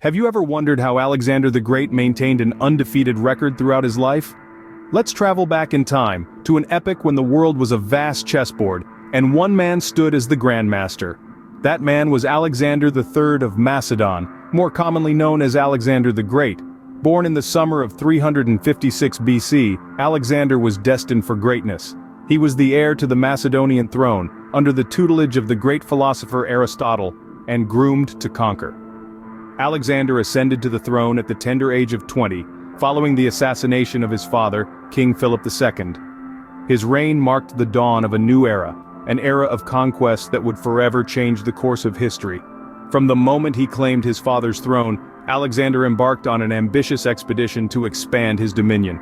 Have you ever wondered how Alexander the Great maintained an undefeated record throughout his life? Let's travel back in time, to an epoch when the world was a vast chessboard, and one man stood as the grandmaster. That man was Alexander III of Macedon, more commonly known as Alexander the Great. Born in the summer of 356 BC, Alexander was destined for greatness. He was the heir to the Macedonian throne, under the tutelage of the great philosopher Aristotle, and groomed to conquer. Alexander ascended to the throne at the tender age of 20, following the assassination of his father, King Philip II. His reign marked the dawn of a new era, an era of conquest that would forever change the course of history. From the moment he claimed his father's throne, Alexander embarked on an ambitious expedition to expand his dominion.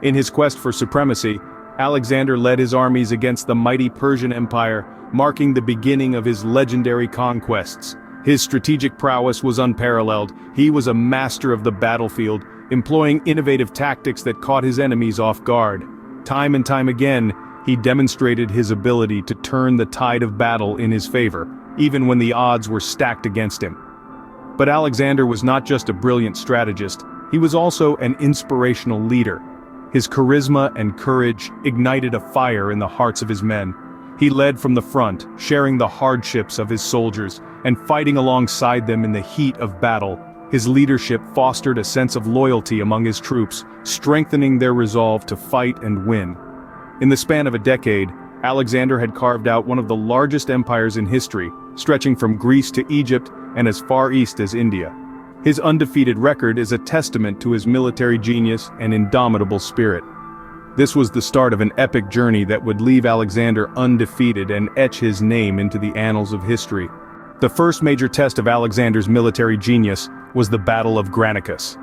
In his quest for supremacy, Alexander led his armies against the mighty Persian Empire, marking the beginning of his legendary conquests. His strategic prowess was unparalleled. He was a master of the battlefield, employing innovative tactics that caught his enemies off guard. Time and time again, he demonstrated his ability to turn the tide of battle in his favor, even when the odds were stacked against him. But Alexander was not just a brilliant strategist, he was also an inspirational leader. His charisma and courage ignited a fire in the hearts of his men. He led from the front, sharing the hardships of his soldiers, and fighting alongside them in the heat of battle. His leadership fostered a sense of loyalty among his troops, strengthening their resolve to fight and win. In the span of a decade, Alexander had carved out one of the largest empires in history, stretching from Greece to Egypt and as far east as India. His undefeated record is a testament to his military genius and indomitable spirit. This was the start of an epic journey that would leave Alexander undefeated and etch his name into the annals of history. The first major test of Alexander's military genius was the Battle of Granicus.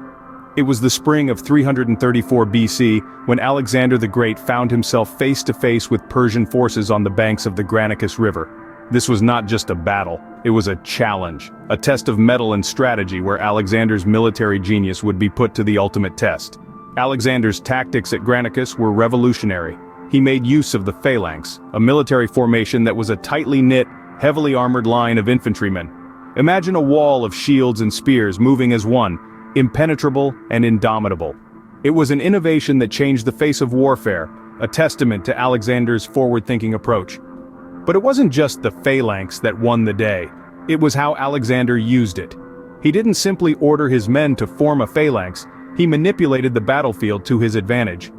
It was the spring of 334 BC when Alexander the Great found himself face to face with Persian forces on the banks of the Granicus River. This was not just a battle, it was a challenge, a test of mettle and strategy where Alexander's military genius would be put to the ultimate test. Alexander's tactics at Granicus were revolutionary. He made use of the phalanx, a military formation that was a tightly knit, heavily armored line of infantrymen. Imagine a wall of shields and spears moving as one, impenetrable and indomitable. It was an innovation that changed the face of warfare, a testament to Alexander's forward-thinking approach. But it wasn't just the phalanx that won the day. It was how Alexander used it. He didn't simply order his men to form a phalanx, he manipulated the battlefield to his advantage.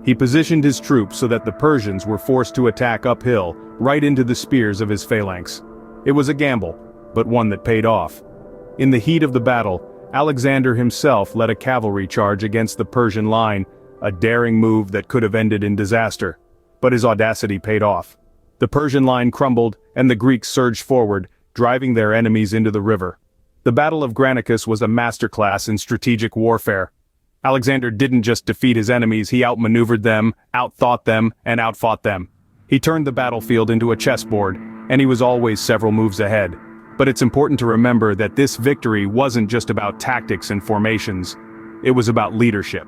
He positioned his troops so that the Persians were forced to attack uphill, right into the spears of his phalanx. It was a gamble, but one that paid off. In the heat of the battle, Alexander himself led a cavalry charge against the Persian line, a daring move that could have ended in disaster. But his audacity paid off. The Persian line crumbled, and the Greeks surged forward, driving their enemies into the river. The Battle of Granicus was a masterclass in strategic warfare. Alexander didn't just defeat his enemies, he outmaneuvered them, outthought them, and outfought them. He turned the battlefield into a chessboard, and he was always several moves ahead. But it's important to remember that this victory wasn't just about tactics and formations. It was about leadership.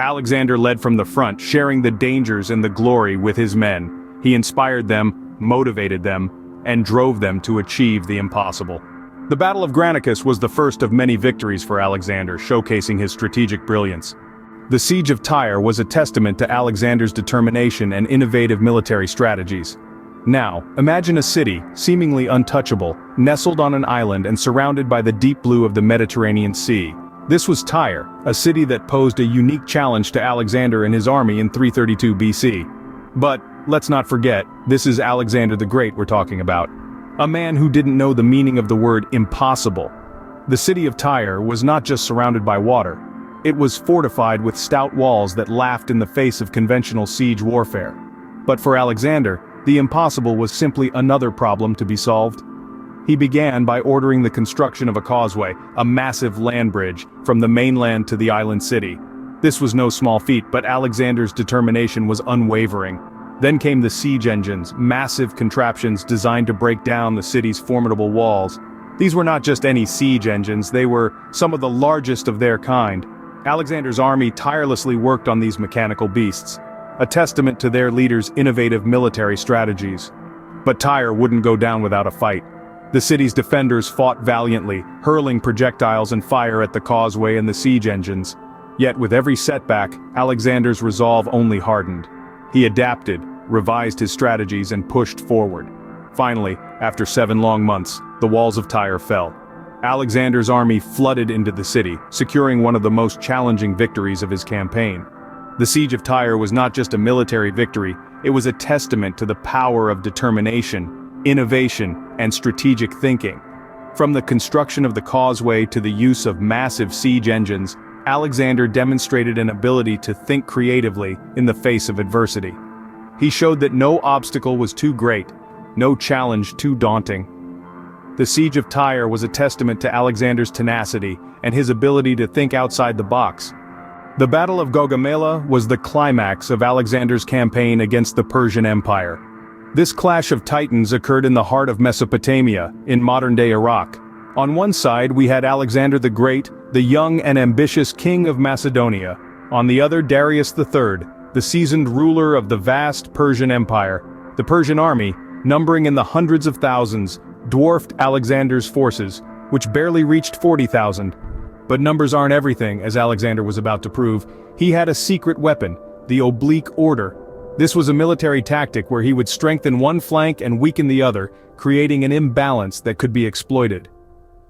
Alexander led from the front, sharing the dangers and the glory with his men. He inspired them, motivated them, and drove them to achieve the impossible. The Battle of Granicus was the first of many victories for Alexander, showcasing his strategic brilliance. The Siege of Tyre was a testament to Alexander's determination and innovative military strategies. Now, imagine a city, seemingly untouchable, nestled on an island and surrounded by the deep blue of the Mediterranean Sea. This was Tyre, a city that posed a unique challenge to Alexander and his army in 332 BC. But, let's not forget, this is Alexander the Great we're talking about. A man who didn't know the meaning of the word impossible. The city of Tyre was not just surrounded by water. It was fortified with stout walls that laughed in the face of conventional siege warfare. But for Alexander, the impossible was simply another problem to be solved. He began by ordering the construction of a causeway, a massive land bridge, from the mainland to the island city. This was no small feat, but Alexander's determination was unwavering. Then came the siege engines, massive contraptions designed to break down the city's formidable walls. These were not just any siege engines, they were some of the largest of their kind. Alexander's army tirelessly worked on these mechanical beasts, a testament to their leaders' innovative military strategies. But Tyre wouldn't go down without a fight. The city's defenders fought valiantly, hurling projectiles and fire at the causeway and the siege engines. Yet with every setback, Alexander's resolve only hardened. He adapted, revised his strategies and pushed forward. Finally, after 7 long months, the walls of Tyre fell. Alexander's army flooded into the city, securing one of the most challenging victories of his campaign. The Siege of Tyre was not just a military victory, it was a testament to the power of determination, innovation, and strategic thinking. From the construction of the causeway to the use of massive siege engines, Alexander demonstrated an ability to think creatively in the face of adversity. He showed that no obstacle was too great, no challenge too daunting. The Siege of Tyre was a testament to Alexander's tenacity and his ability to think outside the box. The Battle of Gaugamela was the climax of Alexander's campaign against the Persian Empire. This clash of titans occurred in the heart of Mesopotamia, in modern-day Iraq. On one side we had Alexander the Great, the young and ambitious king of Macedonia. On the other, Darius III, the seasoned ruler of the vast Persian Empire. The Persian army, numbering in the hundreds of thousands, dwarfed Alexander's forces, which barely reached 40,000. But numbers aren't everything, as Alexander was about to prove. He had a secret weapon, the oblique order. This was a military tactic where he would strengthen one flank and weaken the other, creating an imbalance that could be exploited.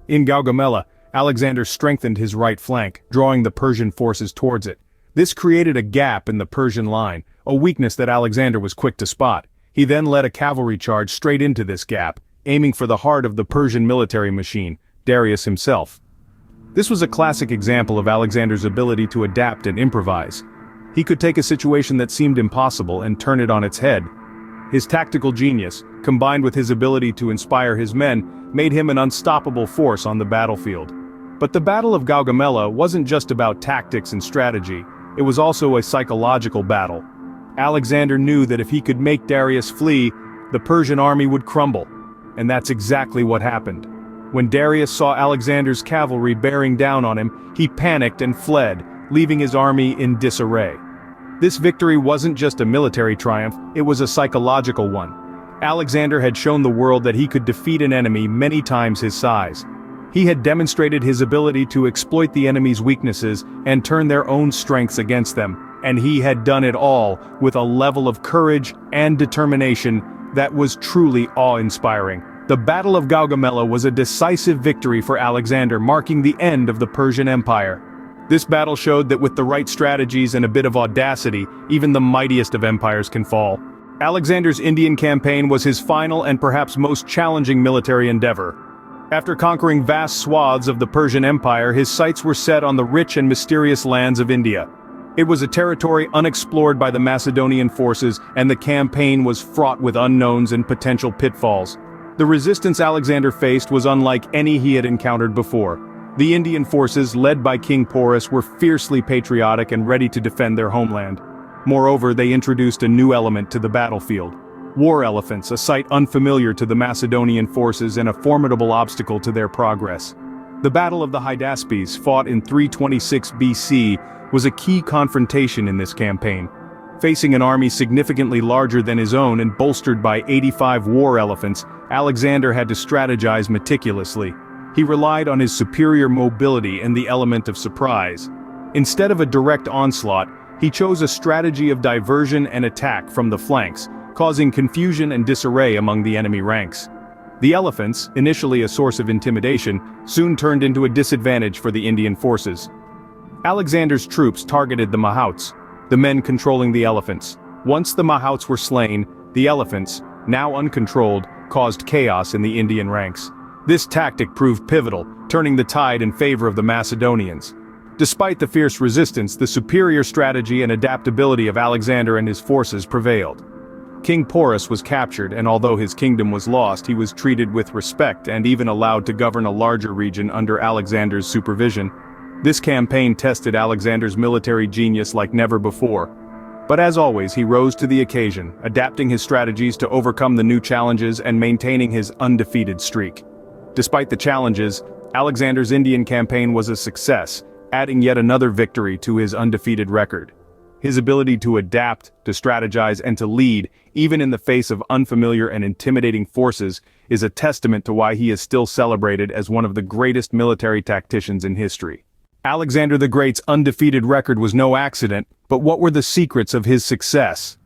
In Gaugamela, Alexander strengthened his right flank, drawing the Persian forces towards it. This created a gap in the Persian line, a weakness that Alexander was quick to spot. He then led a cavalry charge straight into this gap, aiming for the heart of the Persian military machine, Darius himself. This was a classic example of Alexander's ability to adapt and improvise. He could take a situation that seemed impossible and turn it on its head. His tactical genius, combined with his ability to inspire his men, made him an unstoppable force on the battlefield. But the Battle of Gaugamela wasn't just about tactics and strategy, it was also a psychological battle. Alexander knew that if he could make Darius flee, the Persian army would crumble. And that's exactly what happened. When Darius saw Alexander's cavalry bearing down on him, he panicked and fled, leaving his army in disarray. This victory wasn't just a military triumph, it was a psychological one. Alexander had shown the world that he could defeat an enemy many times his size. He had demonstrated his ability to exploit the enemy's weaknesses and turn their own strengths against them, and he had done it all with a level of courage and determination that was truly awe-inspiring. The Battle of Gaugamela was a decisive victory for Alexander, marking the end of the Persian Empire. This battle showed that with the right strategies and a bit of audacity, even the mightiest of empires can fall. Alexander's Indian campaign was his final and perhaps most challenging military endeavor. After conquering vast swaths of the Persian Empire, his sights were set on the rich and mysterious lands of India. It was a territory unexplored by the Macedonian forces, and the campaign was fraught with unknowns and potential pitfalls. The resistance Alexander faced was unlike any he had encountered before. The Indian forces, led by King Porus, were fiercely patriotic and ready to defend their homeland. Moreover, they introduced a new element to the battlefield. War elephants, a sight unfamiliar to the Macedonian forces and a formidable obstacle to their progress. The Battle of the Hydaspes, fought in 326 BC, was a key confrontation in this campaign. Facing an army significantly larger than his own and bolstered by 85 war elephants, Alexander had to strategize meticulously. He relied on his superior mobility and the element of surprise. Instead of a direct onslaught, he chose a strategy of diversion and attack from the flanks, causing confusion and disarray among the enemy ranks. The elephants, initially a source of intimidation, soon turned into a disadvantage for the Indian forces. Alexander's troops targeted the mahouts, the men controlling the elephants. Once the mahouts were slain, the elephants, now uncontrolled, caused chaos in the Indian ranks. This tactic proved pivotal, turning the tide in favor of the Macedonians. Despite the fierce resistance, the superior strategy and adaptability of Alexander and his forces prevailed. King Porus was captured, and although his kingdom was lost, he was treated with respect and even allowed to govern a larger region under Alexander's supervision. This campaign tested Alexander's military genius like never before. But as always, he rose to the occasion, adapting his strategies to overcome the new challenges and maintaining his undefeated streak. Despite the challenges, Alexander's Indian campaign was a success, adding yet another victory to his undefeated record. His ability to adapt, to strategize, and to lead, even in the face of unfamiliar and intimidating forces, is a testament to why he is still celebrated as one of the greatest military tacticians in history. Alexander the Great's undefeated record was no accident, but what were the secrets of his success?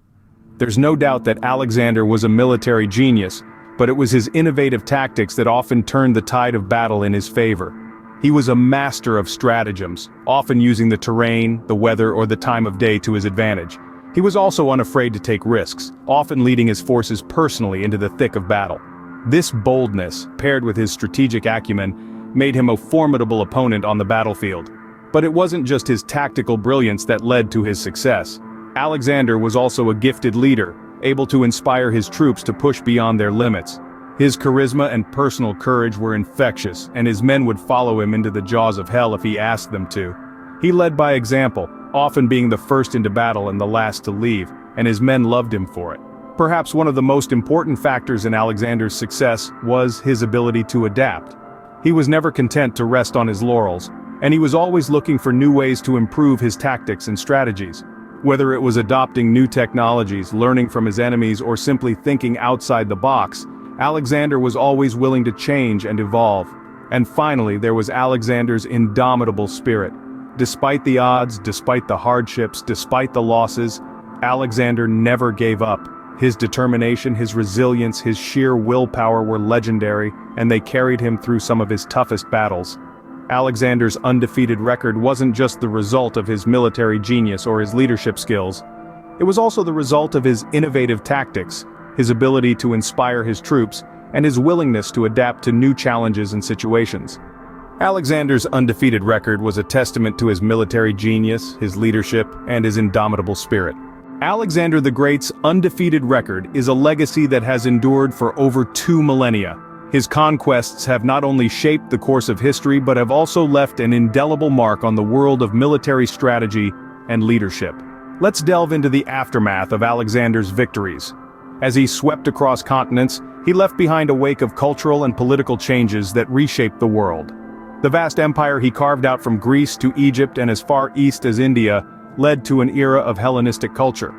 There's no doubt that Alexander was a military genius, but it was his innovative tactics that often turned the tide of battle in his favor. He was a master of stratagems, often using the terrain, the weather, or the time of day to his advantage. He was also unafraid to take risks, often leading his forces personally into the thick of battle. This boldness, paired with his strategic acumen, made him a formidable opponent on the battlefield. But it wasn't just his tactical brilliance that led to his success. Alexander was also a gifted leader, able to inspire his troops to push beyond their limits. His charisma and personal courage were infectious, and his men would follow him into the jaws of hell if he asked them to. He led by example, often being the first into battle and the last to leave, and his men loved him for it. Perhaps one of the most important factors in Alexander's success was his ability to adapt. He was never content to rest on his laurels, and he was always looking for new ways to improve his tactics and strategies. Whether it was adopting new technologies, learning from his enemies, or simply thinking outside the box, Alexander was always willing to change and evolve. And finally, there was Alexander's indomitable spirit. Despite the odds, despite the hardships, despite the losses, Alexander never gave up. His determination, his resilience, his sheer willpower were legendary, and they carried him through some of his toughest battles. Alexander's undefeated record wasn't just the result of his military genius or his leadership skills. It was also the result of his innovative tactics, his ability to inspire his troops, and his willingness to adapt to new challenges and situations. Alexander's undefeated record was a testament to his military genius, his leadership, and his indomitable spirit. Alexander the Great's undefeated record is a legacy that has endured for over 2 millennia. His conquests have not only shaped the course of history but have also left an indelible mark on the world of military strategy and leadership. Let's delve into the aftermath of Alexander's victories. As he swept across continents, he left behind a wake of cultural and political changes that reshaped the world. The vast empire he carved out from Greece to Egypt and as far east as India led to an era of Hellenistic culture.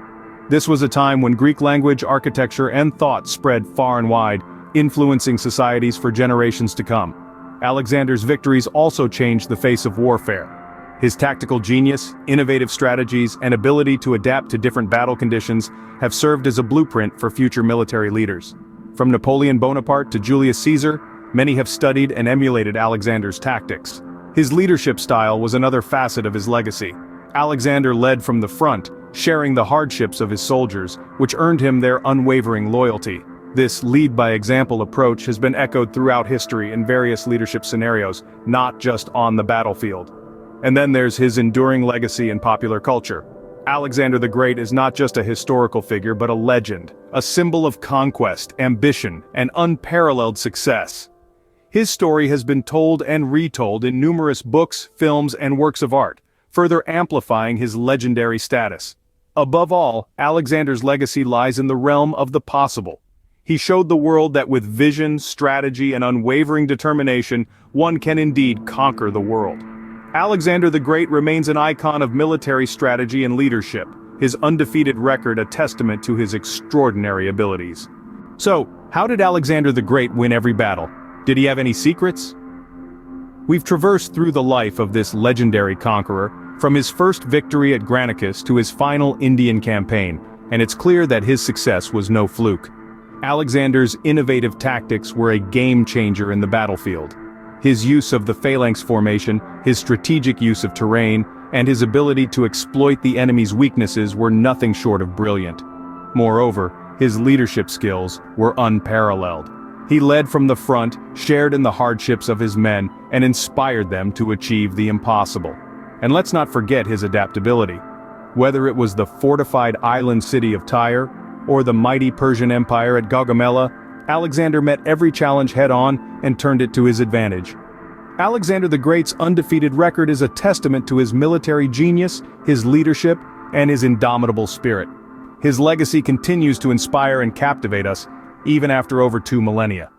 This was a time when Greek language, architecture, and thought spread far and wide, influencing societies for generations to come. Alexander's victories also changed the face of warfare. His tactical genius, innovative strategies, and ability to adapt to different battle conditions have served as a blueprint for future military leaders. From Napoleon Bonaparte to Julius Caesar, many have studied and emulated Alexander's tactics. His leadership style was another facet of his legacy. Alexander led from the front, sharing the hardships of his soldiers, which earned him their unwavering loyalty. This lead-by-example approach has been echoed throughout history in various leadership scenarios, not just on the battlefield. And then there's his enduring legacy in popular culture. Alexander the Great is not just a historical figure but a legend, a symbol of conquest, ambition, and unparalleled success. His story has been told and retold in numerous books, films, and works of art, further amplifying his legendary status. Above all, Alexander's legacy lies in the realm of the possible. He showed the world that with vision, strategy, and unwavering determination, one can indeed conquer the world. Alexander the Great remains an icon of military strategy and leadership, his undefeated record a testament to his extraordinary abilities. So, how did Alexander the Great win every battle? Did he have any secrets? We've traversed through the life of this legendary conqueror, from his first victory at Granicus to his final Indian campaign, and it's clear that his success was no fluke. Alexander's innovative tactics were a game-changer in the battlefield. His use of the phalanx formation, his strategic use of terrain, and his ability to exploit the enemy's weaknesses were nothing short of brilliant. Moreover, his leadership skills were unparalleled. He led from the front, shared in the hardships of his men, and inspired them to achieve the impossible. And let's not forget his adaptability. Whether it was the fortified island city of Tyre, or the mighty Persian Empire at Gaugamela, Alexander met every challenge head-on and turned it to his advantage. Alexander the Great's undefeated record is a testament to his military genius, his leadership, and his indomitable spirit. His legacy continues to inspire and captivate us, even after over 2 millennia.